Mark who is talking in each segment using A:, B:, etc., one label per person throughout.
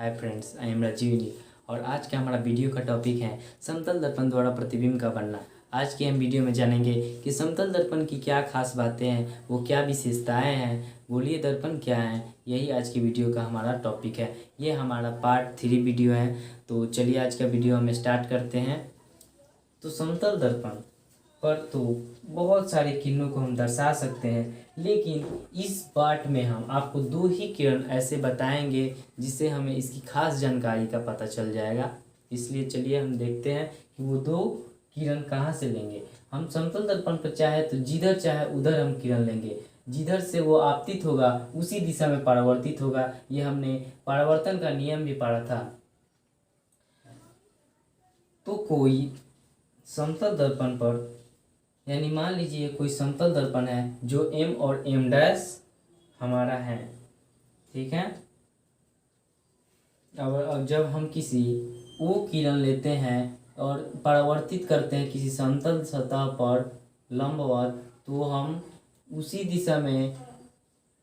A: Hi friends, I am Rajeev और आज का हमारा वीडियो का टॉपिक है समतल दर्पण द्वारा प्रतिबिंब का बनना। आज के हम वीडियो में जानेंगे कि समतल दर्पण की क्या खास बातें हैं, वो क्या विशेषताएं हैं, गोलीय दर्पण क्या है। यही आज की वीडियो का हमारा टॉपिक है। ये हमारा पार्ट 3 वीडियो है। तो चलिए आज का वीडियो हम स्टार्ट करते हैं। तो समतल दर्पण पर तो बहुत सारे किरणों को हम दर्शा सकते हैं, लेकिन इस पार्ट में हम आपको 2 ही किरण ऐसे बताएंगे जिससे हमें इसकी खास जानकारी का पता चल जाएगा। इसलिए चलिए हम देखते हैं कि वो 2 किरण कहाँ से लेंगे। हम समतल दर्पण पर चाहे तो जिधर चाहे उधर हम किरण लेंगे, जिधर से वो आपतित होगा उसी दिशा में परावर्तित होगा। ये हमने परावर्तन का नियम भी पढ़ा था। तो कोई समतल दर्पण पर, यानी मान लीजिए कोई समतल दर्पण है जो M और M डैश हमारा है, ठीक है। अब जब हम किसी O किरण लेते हैं और परावर्तित करते हैं किसी समतल सतह पर लंबवत, तो हम उसी दिशा में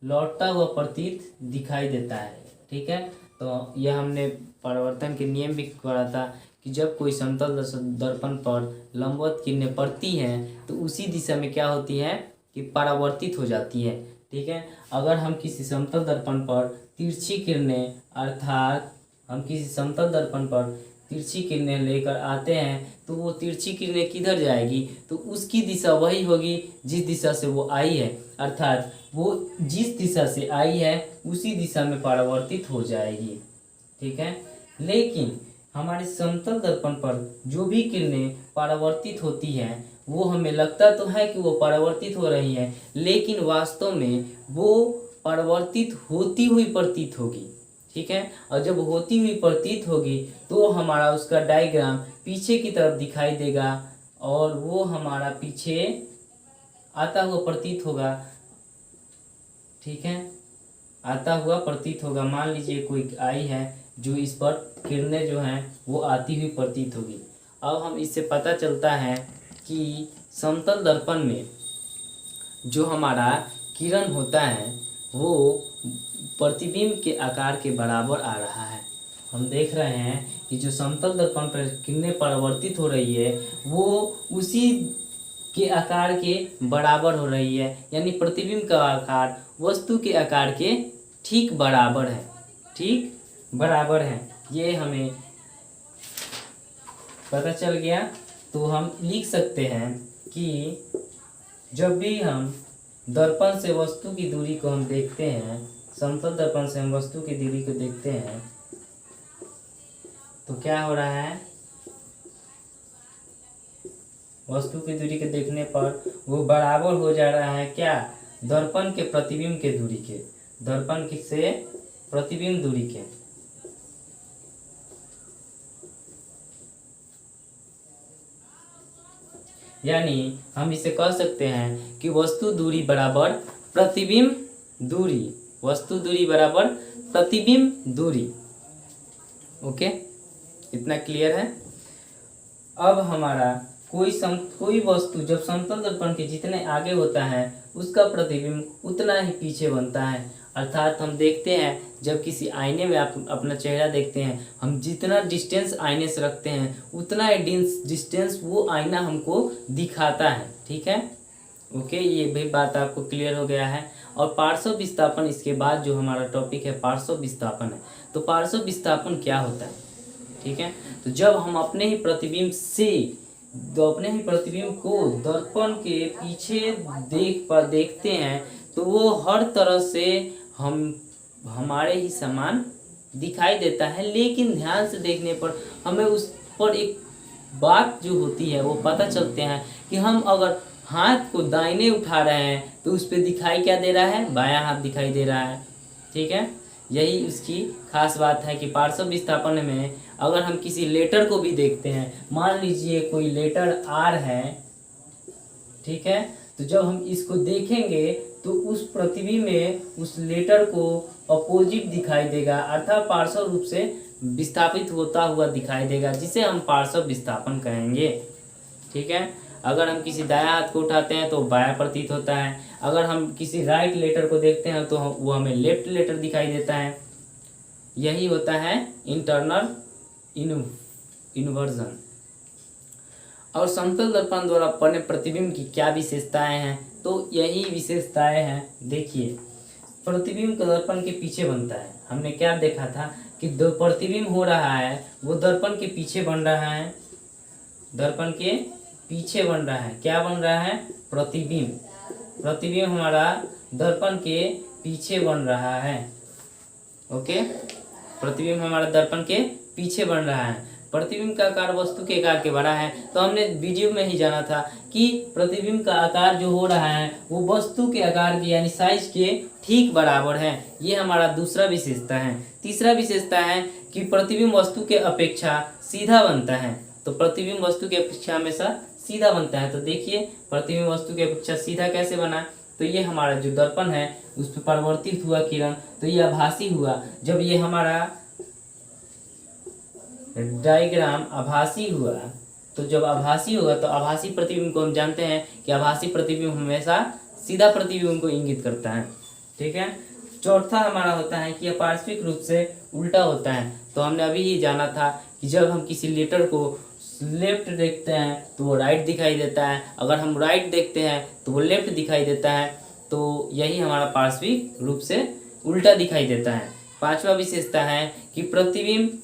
A: लौटता हुआ प्रतीत दिखाई देता है, ठीक है। तो यह हमने परावर्तन के नियम भी पढ़ा था कि जब कोई समतल दर्पण पर लंबवत किरणें पड़ती हैं तो उसी दिशा में क्या होती है कि परावर्तित हो जाती है, ठीक है। अगर हम किसी समतल दर्पण पर तिरछी किरणें, अर्थात हम किसी समतल दर्पण पर तिरछी किरणें लेकर आते हैं तो वो तिरछी किरणें किधर जाएगी, तो उसकी दिशा वही होगी जिस दिशा से वो आई है, अर्थात वो जिस दिशा से आई है उसी दिशा में परावर्तित हो जाएगी, ठीक है। लेकिन हमारे समतल दर्पण पर जो भी किरणें परावर्तित होती हैं वो हमें लगता तो है कि वो परावर्तित हो रही हैं, लेकिन वास्तव में वो परावर्तित होती हुई प्रतीत होगी, ठीक है। और जब होती हुई प्रतीत होगी तो हमारा उसका डायग्राम पीछे की तरफ दिखाई देगा और वो हमारा पीछे आता हुआ प्रतीत होगा, ठीक है, आता हुआ प्रतीत होगा। मान लीजिए कोई आई है जो इस पर किरणें जो हैं वो आती हुई प्रतीत होगी। अब हम इससे पता चलता है कि समतल दर्पण में जो हमारा किरण होता है वो प्रतिबिंब के आकार के बराबर आ रहा है। हम देख रहे हैं कि जो समतल दर्पण पर किरणें परावर्तित हो रही है वो उसी के आकार के बराबर हो रही है, यानी प्रतिबिंब का आकार वस्तु के आकार के ठीक बराबर है, ठीक बराबर है। ये हमें पता चल गया। तो हम लिख सकते हैं कि जब भी हम दर्पण से वस्तु की दूरी को हम देखते हैं, समतल दर्पण से हम वस्तु की दूरी को देखते हैं तो क्या हो रहा है, वस्तु की दूरी के देखने पर वो बराबर हो जा रहा है क्या, दर्पण के प्रतिबिंब के दूरी के, दर्पण से प्रतिबिंब दूरी के। यानी हम इसे कह सकते हैं कि वस्तु दूरी बराबर प्रतिबिंब दूरी, वस्तु दूरी बराबर प्रतिबिंब दूरी। ओके, इतना क्लियर है। अब हमारा कोई वस्तु जब समतल दर्पण के जितने आगे होता है उसका प्रतिबिंब उतना ही पीछे बनता है। अर्थात हम देखते हैं जब किसी आईने में आप अपना चेहरा देखते हैं, हम जितना डिस्टेंस आईने से रखते हैं उतना ही डिस्टेंस वो आईना हमको दिखाता है, ठीक है। ओके, ये भी बात आपको क्लियर हो गया है। और पार्श्व विस्थापन, इसके बाद जो हमारा टॉपिक है पार्श्व विस्थापन है। तो पार्श्व विस्थापन क्या होता है, ठीक है। तो जब हम अपने ही प्रतिबिंब को दर्पण के पीछे देखते हैं तो वो हर तरह से हमारे ही समान दिखाई देता है, लेकिन ध्यान से देखने पर हमें उस पर एक बात जो होती है वो पता चलते हैं कि हम अगर हाथ को दाहिने उठा रहे हैं तो उस पर दिखाई क्या दे रहा है, बायां हाथ दिखाई दे रहा है, ठीक है। यही उसकी खास बात है कि पार्श्व विस्थापन में अगर हम किसी लेटर को भी देखते हैं, मान लीजिए कोई लेटर R है, ठीक है, तो जब हम इसको देखेंगे तो उस प्रतिबिंब में उस लेटर को अपोजिट दिखाई देगा, अर्थात पार्श्व रूप से विस्थापित होता हुआ दिखाई देगा, जिसे हम पार्श्व विस्थापन कहेंगे, ठीक है। अगर हम किसी दायां हाथ को उठाते हैं तो बायां प्रतीत होता है, अगर हम किसी राइट लेटर को देखते हैं तो वो हमें लेफ्ट लेटर दिखाई देता है। यही होता है इंटरनल इन्वर्जन। और समतल दर्पण द्वारा पड़ने प्रतिबिंब की क्या विशेषताएं हैं, तो यही विशेषताएं हैं। देखिए, प्रतिबिंब का दर्पण के पीछे बनता है। हमने क्या देखा था कि दो प्रतिबिंब हो रहा है वो दर्पण के पीछे बन रहा है, दर्पण के पीछे बन रहा है। क्या बन रहा है? प्रतिबिंब। प्रतिबिंब हमारा दर्पण के पीछे बन रहा है। ओके, प्रतिबिंब हमारा दर्पण के पीछे बन रहा है। प्रतिबिंब का आकार वस्तु के आकार के बड़ा है। तो हमने वीडियो में ही जाना था कि प्रतिबिंब का आकार जो हो रहा है वो वस्तु के आकार के यानी साइज के ठीक बराबर है। ये हमारा दूसरा विशेषता है। तीसरा विशेषता है कि प्रतिबिंब वस्तु के अपेक्षा सीधा बनता है। तो प्रतिबिंब वस्तु की अपेक्षा हमेशा सीधा बनता है। तो देखिए, प्रतिबिंब वस्तु की अपेक्षा सीधा कैसे बना? तो ये हमारा जो दर्पण है उस पर परावर्तित हुआ किरण, तो ये आभासी हुआ। जब ये हमारा डायग्राम आभासी हुआ, तो जब आभासी होगा तो आभासी प्रतिबिंब को हम जानते हैं कि आभासी प्रतिबिंब हमेशा सीधा प्रतिबिंब को इंगित करता है। ठीक है। चौथा हमारा होता है कि यह पार्श्विक रूप से उल्टा होता है। तो हमने अभी ही जाना था कि जब हम किसी लेटर को लेफ्ट देखते हैं तो वो राइट दिखाई देता है, अगर हम राइट देखते हैं तो वो लेफ्ट दिखाई देता है। तो यही हमारा पार्श्विक रूप से उल्टा दिखाई देता है। पांचवा विशेषता है कि प्रतिबिंब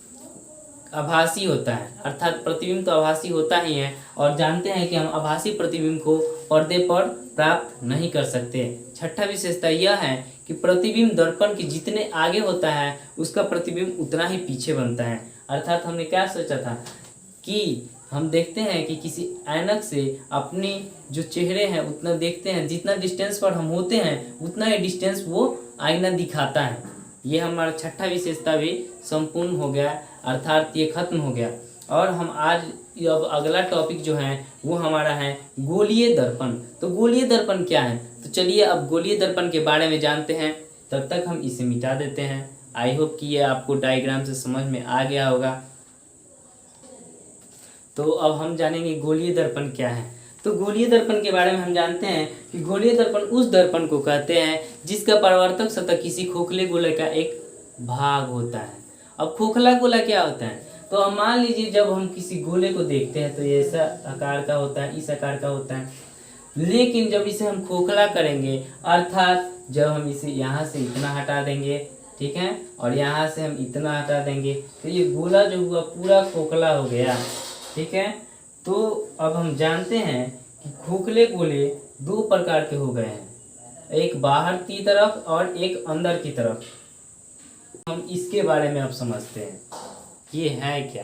A: आभासी होता है, अर्थात प्रतिबिंब तो आभासी होता ही है और जानते हैं कि हम आभासी प्रतिबिंब को पर्दे पर प्राप्त नहीं कर सकते। छठा विशेषता यह है कि प्रतिबिंब दर्पण के जितने आगे होता है उसका प्रतिबिंब उतना ही पीछे बनता है। अर्थात हमने क्या सोचा था कि हम देखते हैं कि किसी ऐनक से अपनी जो चेहरे हैं उतना देखते हैं, जितना डिस्टेंस पर हम होते हैं उतना ही डिस्टेंस वो आईना दिखाता है। ये हमारा छठा विशेषता भी संपूर्ण हो गया, अर्थात ये खत्म हो गया। और हम आज अब अगला टॉपिक जो है वो हमारा है गोलीय दर्पण। तो गोलीय दर्पण क्या है? तो चलिए अब गोलीय दर्पण के बारे में जानते हैं। तब तक हम इसे मिटा देते हैं। आई होप कि ये आपको डायग्राम से समझ में आ गया होगा। तो अब हम जानेंगे गोलीय दर्पण क्या है। तो गोलीय दर्पण के बारे में हम जानते हैं कि गोलीय दर्पण उस दर्पण को कहते हैं जिसका परावर्तक सतह किसी खोखले गोले का एक भाग होता है। अब खोखला गोला क्या होता है? तो अब मान लीजिए जब हम किसी गोले को देखते हैं तो ये ऐसा आकार का होता है, इस आकार का होता है। लेकिन जब इसे हम खोखला करेंगे, अर्थात जब हम इसे यहाँ से इतना हटा देंगे, ठीक है, और यहाँ से हम इतना हटा देंगे, तो ये गोला जो हुआ पूरा खोखला हो गया। ठीक है। तो अब हम जानते हैं कि खोखले गोले दो प्रकार के हो गए हैं, एक बाहर की तरफ और एक अंदर की तरफ। हम इसके बारे में अब समझते हैं ये है क्या।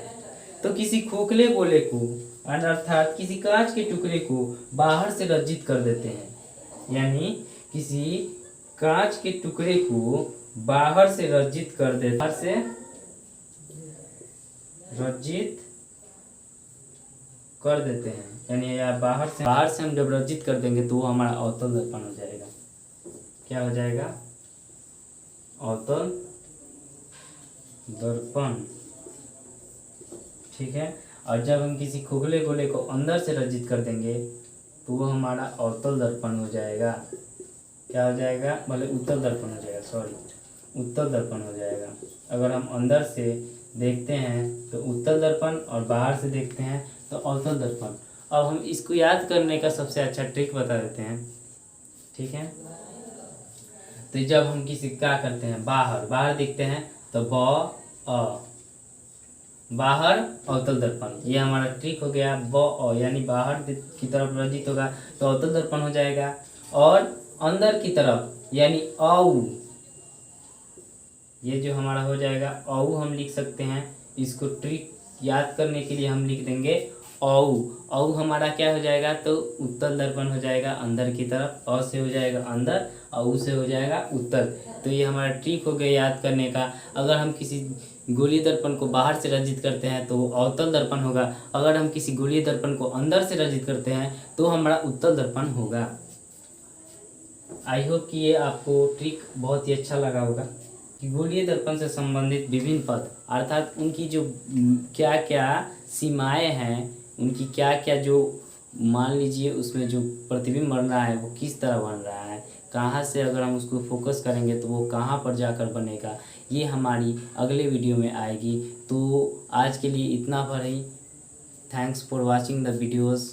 A: तो किसी खोखले गोले को अर्थात किसी कांच के टुकड़े को बाहर से रंजित कर देते हैं, यानी किसी कांच के टुकड़े को बाहर से रंजित कर देते, बाहर से रंजित कर देते हैं, यानी या बाहर से हम जब रंजित कर देंगे तो वो हमारा अवतल दर्पण हो जाएगा। क्या हो जाएगा? अवतल दर्पण। ठीक है। और जब हम किसी खोखले गोले को अंदर से रंजित कर देंगे तो वो हमारा अवतल दर्पण हो जाएगा। क्या हो जाएगा? मतलब उत्तल दर्पण हो जाएगा, सॉरी, उत्तल दर्पण हो जाएगा। अगर हम अंदर से देखते हैं तो उत्तल दर्पण और बाहर से देखते हैं तो अवतल दर्पण। अब हम इसको याद करने का सबसे अच्छा ट्रिक बता देते हैं। ठीक है। तो जब हम किसी क्या करते हैं, बाहर देखते हैं तो बाहर अवतल दर्पण, ये हमारा ट्रिक हो गया। यानी बाहर की तरफ रंजित होगा तो अवतल दर्पण हो जाएगा, और अंदर की तरफ यानी ये जो हमारा हो जाएगा हम लिख सकते हैं। इसको ट्रिक याद करने के लिए हम लिख देंगे हमारा क्या हो जाएगा? तो उत्तल दर्पण हो जाएगा अंदर की तरफ, से हो जाएगा अंदर और से हो जाएगा उत्तर। तो ये हमारा ट्रिक हो गया याद करने का। अगर हम किसी गोलीय दर्पण को बाहर से रंजित करते हैं तो अवतल दर्पण होगा, अगर हम किसी गोलीय दर्पण को अंदर से रंजित करते हैं तो हमारा उत्तल दर्पण होगा। आई होप कि ये आपको ट्रिक बहुत ही अच्छा लगा होगा कि गोलीय दर्पण से संबंधित विभिन्न पद, अर्थात उनकी जो क्या क्या सीमाएं हैं, उनकी क्या क्या जो मान लीजिए उसमें जो प्रतिबिंब बन रहा है वो किस तरह बन रहा है, कहाँ से अगर हम उसको फोकस करेंगे तो वो कहाँ पर जाकर बनेगा, ये हमारी अगले वीडियो में आएगी। तो आज के लिए इतना पर ही। Thanks for watching the videos.